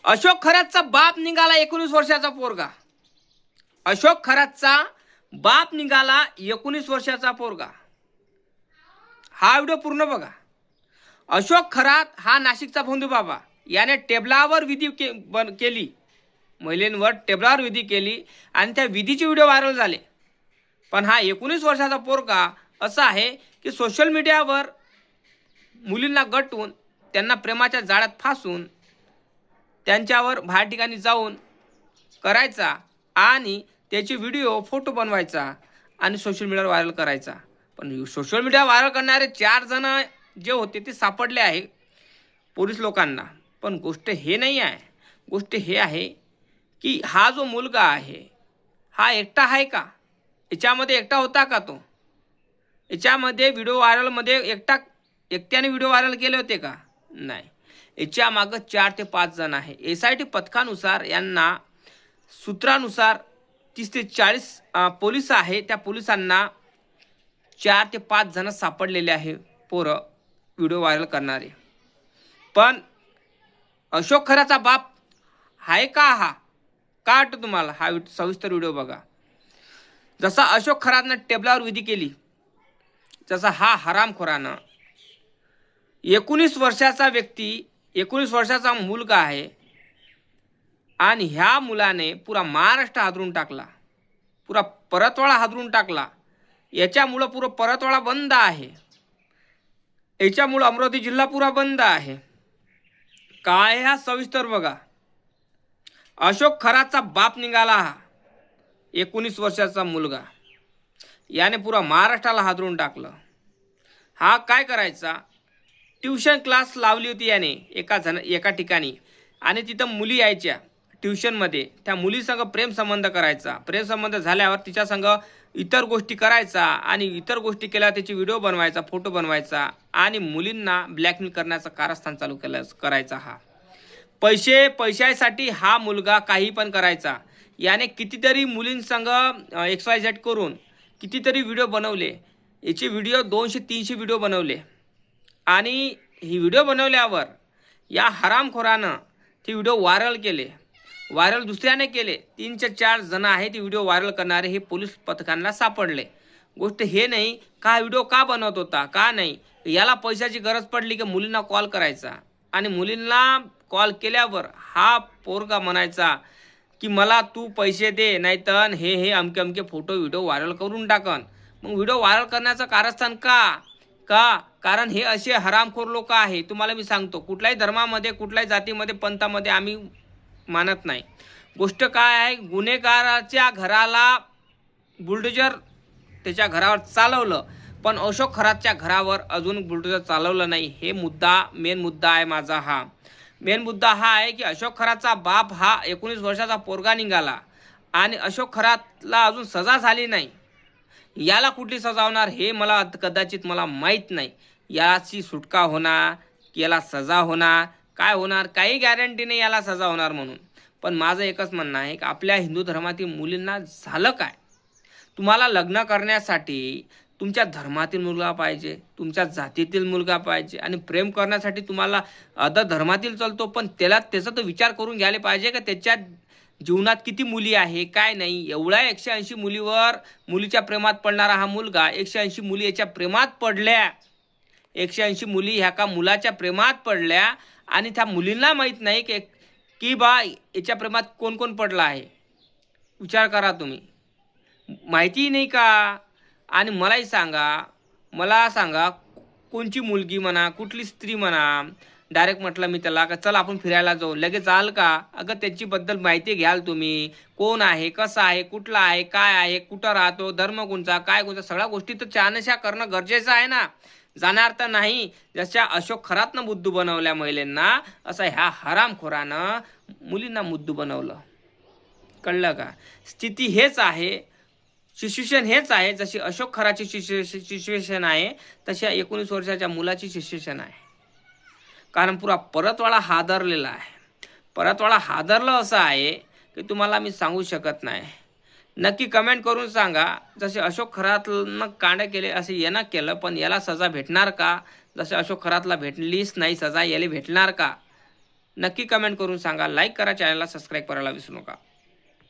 अशोक खरातचा बाप निघाला 19 वर्षाचा पोरगा. अशोक खरातचा बाप निघाला 19 वर्षाचा पोरगा. हा व्हिडिओ पूर्ण बघा. अशोक खरात हा नाशिकचा भोंदू बाबा याने टेबलावर विधी केली, महिलांवर टेबलावर विधी केली आणि त्या विधीचे व्हिडिओ व्हायरल झाले. पण हा 19 वर्षाचा पोरगा असा आहे की सोशल मीडियावर मुलींना गटवून त्यांना प्रेमाच्या जाळ्यात फासून त्यांच्यावर बाहेर ठिकाणी जाऊन करायचा आणि त्याचे व्हिडिओ फोटो बनवायचा आणि सोशल मीडियावर व्हायरल करायचा. पण सोशल मीडिया व्हायरल करणारे 4 जण जे होते ते सापडले आहे पोलीस लोकांना. पण गोष्ट हे नाही आहे. गोष्ट हे आहे की हा जो मुलगा आहे हा एकटा आहे का? याच्यामध्ये एकटा होता का तो? याच्यामध्ये व्हिडिओ व्हायरलमध्ये एकट्याने व्हिडिओ व्हायरल केले होते का? नाही. याच्या मागं 4 ते 5 जण आहे. SIT पथकानुसार यांना सूत्रानुसार 30 ते 40 पोलीस आहे. त्या पोलिसांना 4 ते 5 जण सापडलेले आहे पोरं व्हिडिओ व्हायरल करणारे. पण अशोक खराचा बाप आहे का हा? का वाटतं तुम्हाला? हा सविस्तर व्हिडिओ बघा. जसा अशोक खरातनं टेबलावर विधी केली जसा हा हरामखोरानं 19 वर्षाचा व्यक्ती 19 वर्षाचा मुलगा आहे आणि ह्या मुलाने पुरा महाराष्ट्र हादरून टाकला, पुरा परतवाडा हादरून टाकला. याच्यामुळं पुरं परतवाडा बंद आहे. याच्यामुळं अमरावती जिल्हा पुरा बंद आहे. काय हा सविस्तर बघा. अशोक खरातचा बाप निघाला हा 19 वर्षाचा मुलगा. याने पुरा महाराष्ट्राला हादरून टाकलं. हा काय करायचा? ट्यूशन क्लास लावली होती याने एका ठिकाणी आणि तिथं मुली यायच्या ट्यूशनमध्ये. त्या मुलीसंग प्रेमसंबंध करायचा. प्रेमसंबंध झाल्यावर तिच्यासंग इतर गोष्टी करायचा आणि इतर गोष्टी केल्यावर त्याची व्हिडिओ बनवायचा, फोटो बनवायचा आणि मुलींना ब्लॅकमेल करण्याचं कारस्थान चालू करायचा. हा पैशासाठी हा मुलगा काही पण करायचा. याने कितीतरी मुलींसंग XYZ करून कितीतरी व्हिडिओ बनवले. याचे व्हिडिओ 200-300 व्हिडिओ बनवले आणि ही व्हिडिओ बनवल्यावर या हरामखोरानं ती व्हिडिओ व्हायरल केले. व्हायरल दुसऱ्याने केले. 3 ते 4 जण आहे ती व्हिडिओ व्हायरल करणारे हे पोलीस पथकांना सापडले. गोष्ट हे नाही का व्हिडिओ का बनवत होता का नाही. याला पैशाची गरज पडली की मुलींना कॉल करायचा आणि मुलींना कॉल केल्यावर हा पोरगा म्हणायचा की मला तू पैसे दे नाहीतर हे अमके अमके फोटो व्हिडिओ व्हायरल करून टाकन. मग व्हिडिओ व्हायरल करण्याचं कारस्थान का कारण हे असे हरामखोर लोक आहे. तुम्हाला मी सांगतो कुठल्याही धर्मामध्ये कुठल्याही जातीमध्ये पंथामध्ये आम्ही मानत नाही. गोष्ट काय आहे, गुन्हेगाराच्या घराला बुलडोजर त्याच्या घरावर चालवलं पण अशोक खरातच्या घरावर अजून बुलडोजर चालवलं नाही. हे मेन मुद्दा आहे माझा. हा मेन मुद्दा हा आहे की अशोक खरातचा बाप हा 19 वर्षाचा पोरगा निघाला आणि अशोक खरातला अजून सजा झाली नाही. याला कुठली सजा होणार हे मला कदाचित माहीत नाही. याची सुटका होणार की याला सजा होणार काय होणार काही गॅरंटी नाही याला सजा होणार म्हणून. पण माझं एकच म्हणणं आहे की आपल्या हिंदू धर्मातील मुलींना झालं काय? तुम्हाला लग्न करण्यासाठी तुमच्या धर्मातील मुलगा पाहिजे, तुमच्या जातीतील मुलगा पाहिजे आणि प्रेम करण्यासाठी तुम्हाला अदर धर्मातील चालतो. पण त्याचा तो विचार करून घ्यायला पाहिजे का त्याच्या जीवनात किती मुली आहे काय नाही. एवढ्या 180 मुलीवर मुलीच्या प्रेमात पडणारा हा मुलगा 180 मुली याच्या प्रेमात पडल्या. 180 मुली ह्या का मुलाच्या प्रेमात पडल्या आणि त्या मुलींना माहीत नाही की बा याच्या प्रेमात कोण कोण पडला आहे. विचार करा तुम्ही. माहिती नाही का? आणि मला सांगा कोणची मुलगी म्हणा कुठली स्त्री म्हणा डायरेक्ट म्हटलं मी त्याला का चल आपण फिरायला जाऊ लगेच आल का? अगं त्याच्याबद्दल माहिती घ्याल तुम्ही. कोण आहे, कसं आहे, कुठला आहे, काय आहे, कुठं राहतो, धर्म कोणचा, काय कोणता, सगळ्या गोष्टी तर चहानशा करणं गरजेचं आहे ना. जाणार तर नाही. जशा अशोक खरातनं मुद्दू बनवल्या महिलांना असं ह्या हरामखोरानं मुलींना मुद्दू बनवलं. कळलं का? स्थिती हेच आहे, सिच्युएशन हेच आहे. जशी अशोक खराची सिच्युएशन आहे तशी 19 वर्षाच्या मुलाची सिच्युएशन आहे. कारण पुरा परतवाडा हादरलेला आहे. परतवाडा हादरलं असं आहे की तुम्हाला मी सांगू शकत नाही. नक्की कमेंट करून सांगा. जसे अशोक खरातनं कांड केले असे यानं केलं पण याला सजा भेटणार का? जसे अशोक खरातला भेटलीच नाही सजा याला भेटणार का? नक्की कमेंट करून सांगा. लाईक करा, चॅनलला सबस्क्राईब करायला विसरू नका.